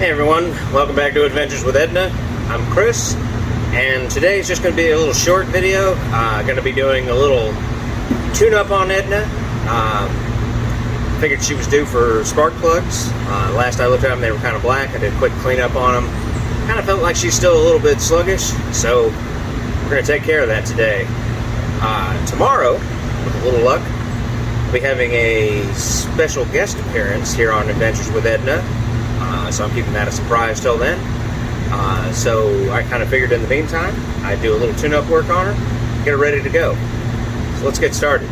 Hey everyone, welcome back to Adventures with Edna. I'm Chris, and today is just going to be a little short video. Going to be doing a little tune-up on Edna. Figured she was due for spark plugs. Last I looked at them, they were kind of black. I did a quick cleanup on them. Kind of felt like she's still a little bit sluggish, so we're going to take care of that today. Tomorrow, with a little luck, we'll be having a special guest appearance here on Adventures with Edna. So I'm keeping that a surprise till then. So I kind of figured in the meantime, I'd do a little tune-up work on her, get her ready to go. So let's get started.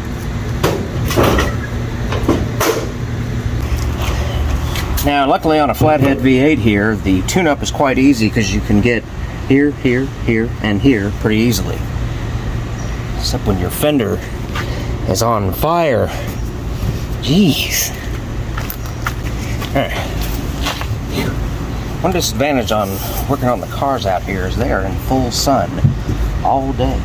Now, luckily on a Flathead V8 here, the tune-up is quite easy because you can get here, here, here, and here pretty easily. Except when your fender is on fire. Jeez. Alright. One disadvantage on working on the cars out here is they are in full sun all day.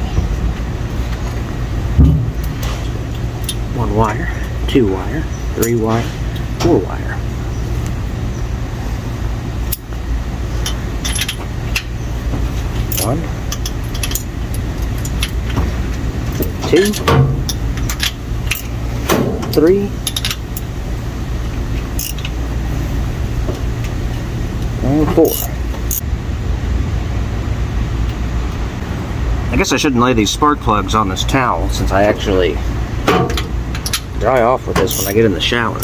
1 wire, 2 wire, 3 wire, 4 wire. One, 2, 3, and 4. I guess I shouldn't lay these spark plugs on this towel since I actually dry off with this when I get in the shower.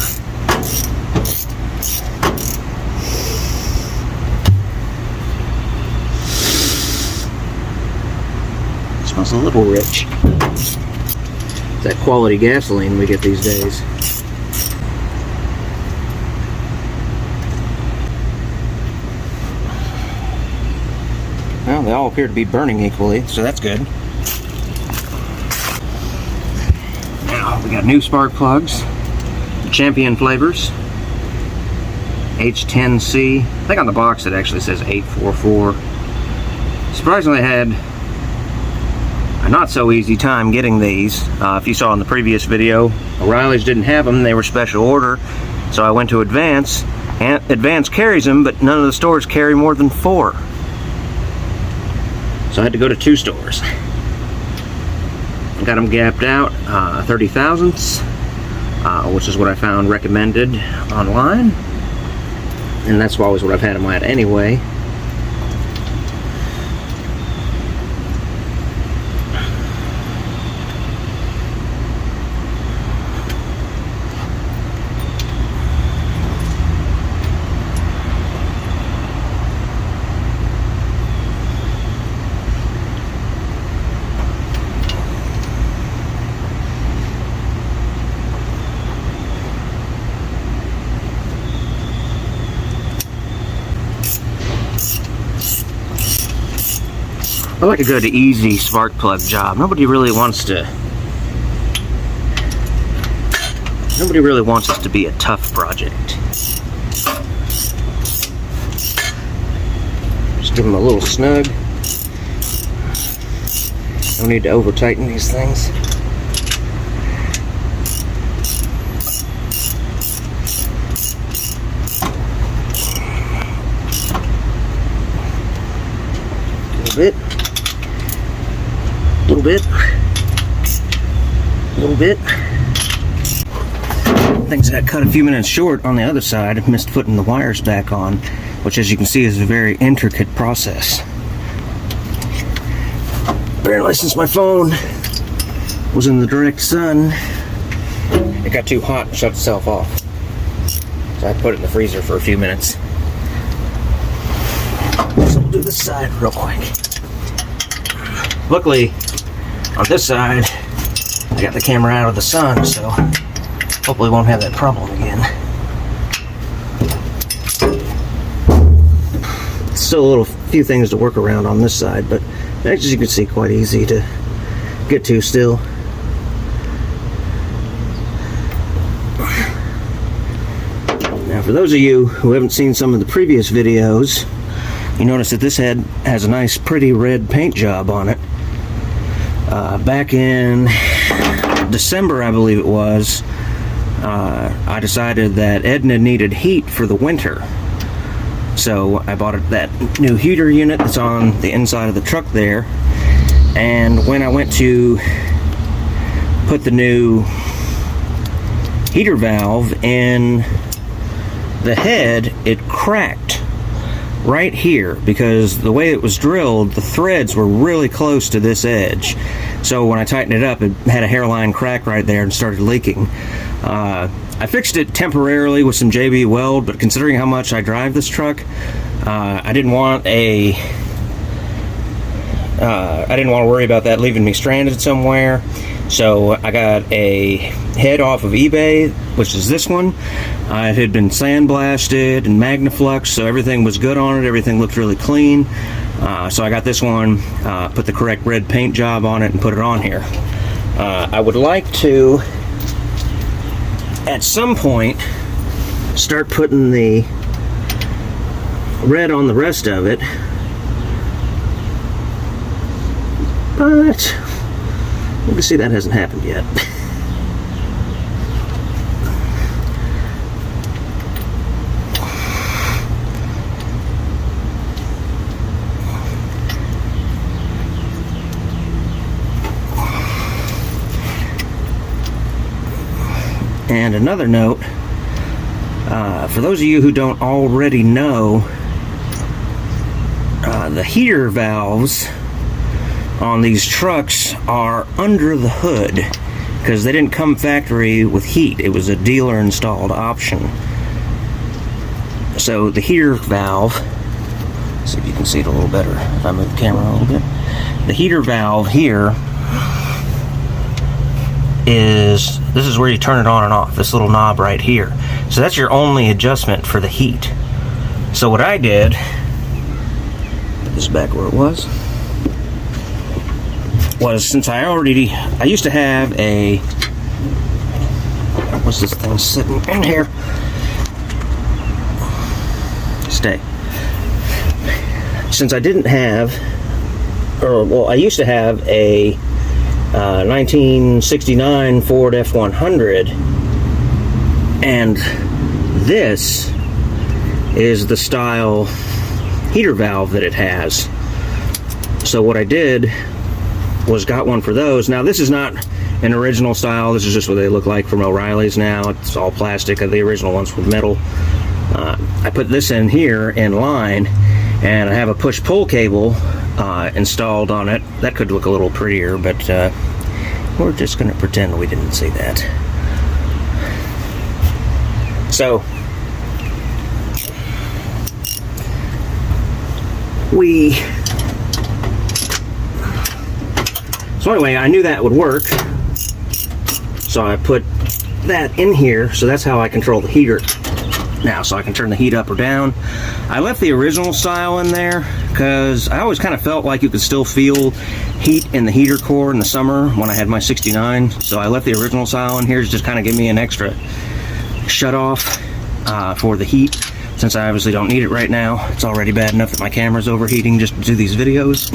It smells a little rich. It's that quality gasoline we get these days. Well, they all appear to be burning equally, so that's good. Now, we got new spark plugs. Champion flavors. H10C. I think on the box it actually says 844. Surprisingly, I had a not so easy time getting these. If you saw in the previous video, O'Reilly's didn't have them. They were special order. So I went to Advance. And Advance carries them, but none of the stores carry more than 4. So I had to go to 2 stores. Got them gapped out 30 thousandths, which is what I found recommended online. And that's always what I've had them at anyway. I like a good easy spark plug job. Nobody really wants this to be a tough project. Just give them a little snug. No need to over tighten these things. A little bit. Things got cut a few minutes short on the other side. I missed putting the wires back on, which as you can see is a very intricate process. Apparently since my phone was in the direct sun, it got too hot and shut itself off. So I put it in the freezer for a few minutes. So we'll do this side real quick. Luckily, on this side, I got the camera out of the sun, so hopefully won't have that problem again. Still a few things to work around on this side, but as you can see, quite easy to get to still. Now, for those of you who haven't seen some of the previous videos, you notice that this head has a nice pretty red paint job on it. Back in December, I believe it was, I decided that Edna needed heat for the winter. So I bought that new heater unit that's on the inside of the truck there, and when I went to put the new heater valve in the head, it cracked right here because the way it was drilled, the threads were really close to this edge. So when I tightened it up, it had a hairline crack right there and started leaking. I fixed it temporarily with some JB Weld, but considering how much I drive this truck, I didn't want to worry about that leaving me stranded somewhere. So I got a head off of eBay, which is this one. It had been sandblasted and magnaflux, so everything was good on it. Everything looked really clean. So I got this one, put the correct red paint job on it, and put it on here. I would like to, at some point, start putting the red on the rest of it, but you can see that hasn't happened yet. And another note, for those of you who don't already know, the heater valves on these trucks are under the hood because they didn't come factory with heat. It was a dealer installed option. So the heater valve, let's see if you can see it a little better if I move the camera a little bit. The heater valve here this is where you turn it on and off, this little knob right here. So that's your only adjustment for the heat. So what I did, put this back where it was since I used to have a, what's this thing sitting in here? Stay. Since I didn't have, I used to have a 1969 Ford F100, and this is the style heater valve that it has. So what I did was got one for those. Now this is not an original style, this is just what they look like from O'Reilly's now. It's all plastic, the original ones were metal. I put this in here in line, and I have a push-pull cable installed on it. That could look a little prettier, but we're just going to pretend we didn't see that. So anyway, I knew that would work, so I put that in here. So that's how I control the heater now, so I can turn the heat up or down. I left the original style in there because I always kind of felt like you could still feel heat in the heater core in the summer when I had my 69. So I left the original style in here to just kind of give me an extra shut off for the heat, since I obviously don't need it right now. It's already bad enough that my camera's overheating just to do these videos.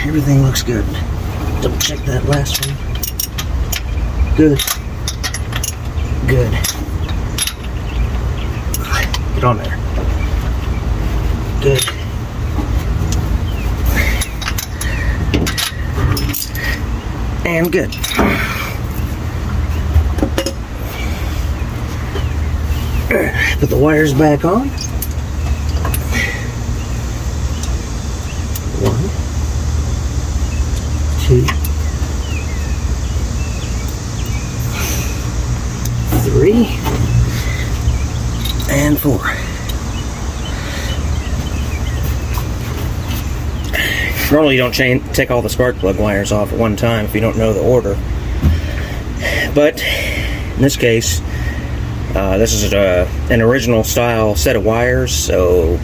Everything looks good. Double check that last one. Good. Good. Get on there. Good. And good. Put the wires back on. 1, 2, 3, and 4. Normally you don't take all the spark plug wires off at one time if you don't know the order. But in this case, this is an original style set of wires, so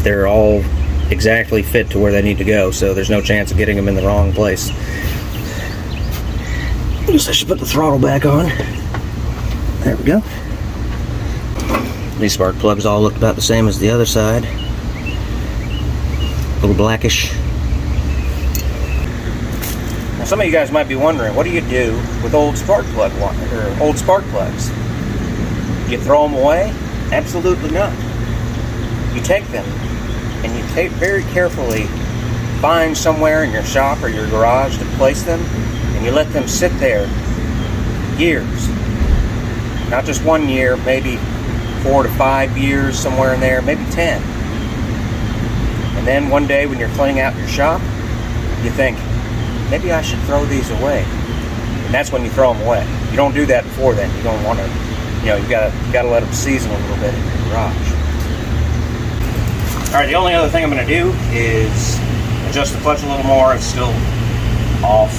they're all exactly fit to where they need to go, so there's no chance of getting them in the wrong place. I guess I should put the throttle back on. There we go. These spark plugs all look about the same as the other side. A little blackish. some of you guys might be wondering, what do you do with old spark plug or old spark plugs? You throw them away? Absolutely not. You take them and you very carefully find somewhere in your shop or your garage to place them, and you let them sit there years. Not just 1 year, maybe 4 to 5 years, somewhere in there, maybe 10. And then one day when you're cleaning out your shop, you think, maybe I should throw these away. And that's when you throw them away. You don't do that before then. You don't want to, you gotta let them season a little bit in your garage. All right, the only other thing I'm going to do is adjust the clutch a little more. It's still off,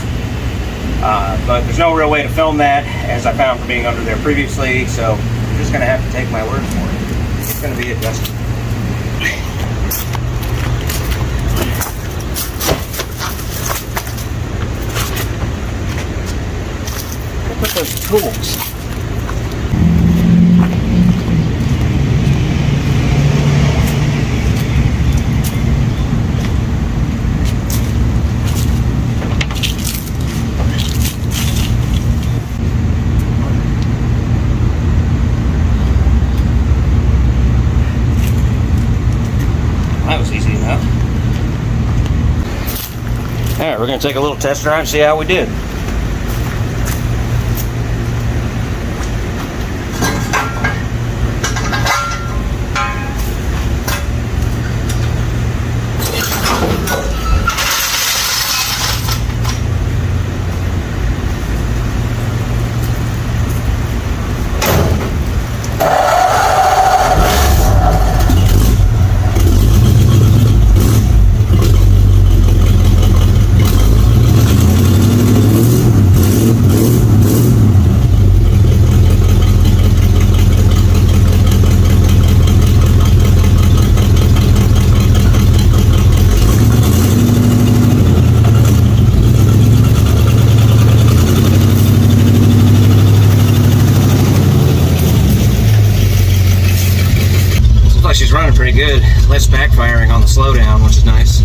but there's no real way to film that, as I found from being under there previously. So I'm just going to have to take my word for it. It's going to be adjusted. Put those tools. That was easy enough. All right, we're going to take a little test drive and see how we did. She's running pretty good. Less backfiring on the slowdown, which is nice.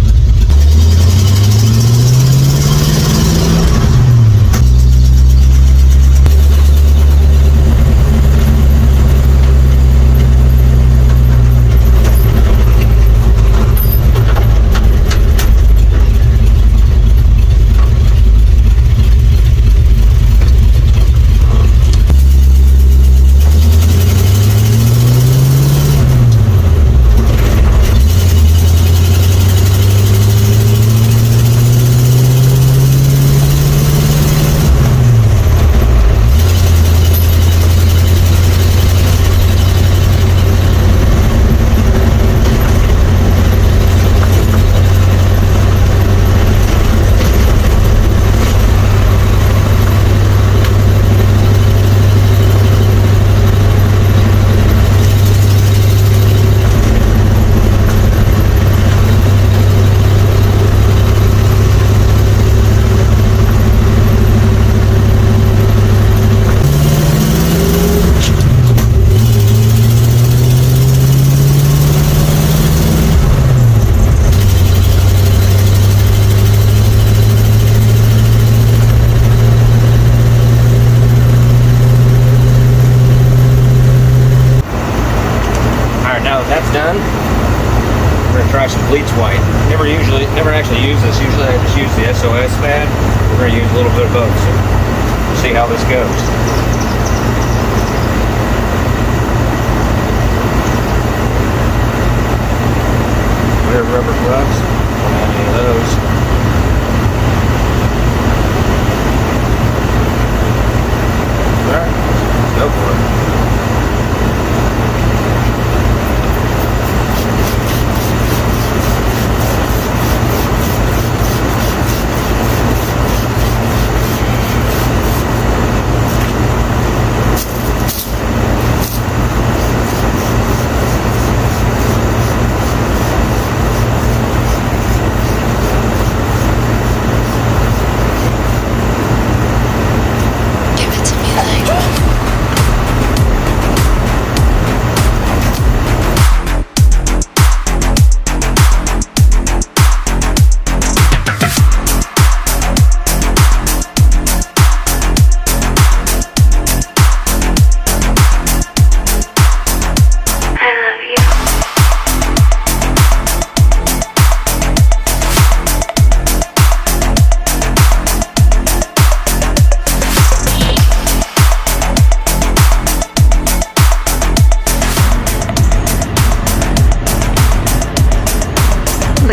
Done. We're gonna try some bleach white. Never actually use this. Usually I just use the SOS pad. We're gonna use a little bit of both. So we'll see how this goes. Clear rubber gloves. Don't have any of those. All right, let's go for it.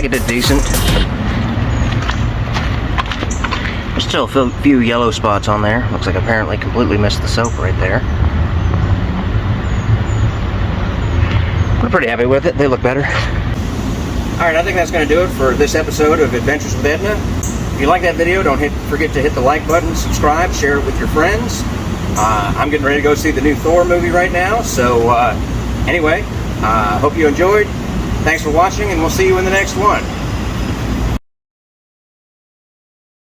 think it did decent. There's still a few yellow spots on there. Looks like I apparently completely missed the soap right there. We're pretty happy with it. They look better. Alright, I think that's going to do it for this episode of Adventures with Edna. If you like that video, don't forget to hit the like button, subscribe, share it with your friends. I'm getting ready to go see the new Thor movie right now, so anyway, hope you enjoyed. Thanks for watching, and we'll see you in the next one.